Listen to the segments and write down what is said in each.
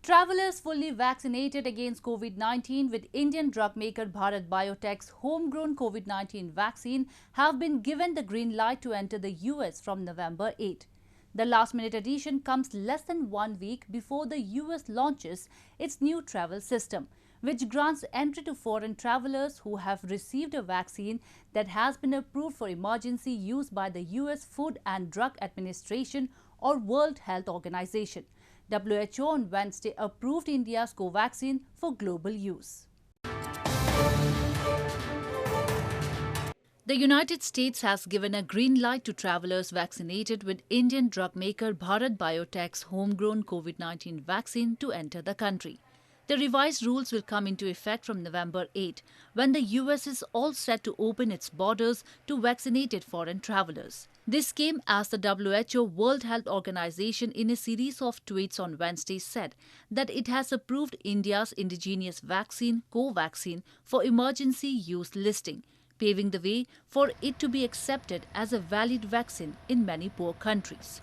Travelers fully vaccinated against COVID-19 with Indian drug maker Bharat Biotech's homegrown COVID-19 vaccine have been given the green light to enter the US from November 8. The last-minute addition comes less than 1 week before the US launches its new travel system, which grants entry to foreign travelers who have received a vaccine that has been approved for emergency use by the US Food and Drug Administration or World Health Organization. WHO on Wednesday approved India's Covaxin for global use. The United States has given a green light to travelers vaccinated with Indian drug maker Bharat Biotech's homegrown COVID-19 vaccine to enter the country. The revised rules will come into effect from November 8, when the US is all set to open its borders to vaccinated foreign travelers. This came as the WHO World Health Organization in a series of tweets on Wednesday said that it has approved India's indigenous vaccine, Covaxin, for emergency use listing, paving the way for it to be accepted as a valid vaccine in many poor countries.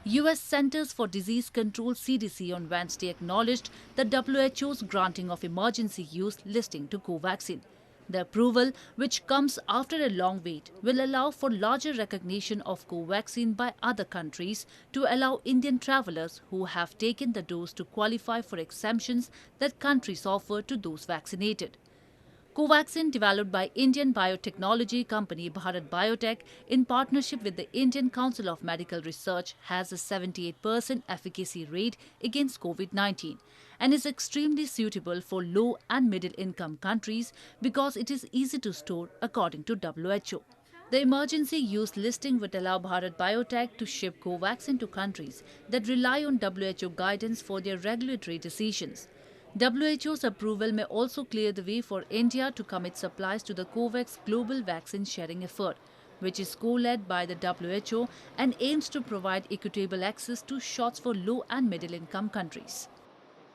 US Centers for Disease Control (CDC) on Wednesday acknowledged the WHO's granting of emergency use listing to Covaxin. The approval, which comes after a long wait, will allow for larger recognition of Covaxin by other countries to allow Indian travelers who have taken the dose to qualify for exemptions that countries offer to those vaccinated. Covaxin, developed by Indian biotechnology company Bharat Biotech in partnership with the Indian Council of Medical Research, has a 78% efficacy rate against COVID-19 and is extremely suitable for low and middle-income countries because it is easy to store, according to WHO. The emergency use listing would allow Bharat Biotech to ship Covaxin to countries that rely on WHO guidance for their regulatory decisions. WHO's approval may also clear the way for India to commit supplies to the COVAX global vaccine sharing effort, which is co-led by the WHO and aims to provide equitable access to shots for low and middle-income countries.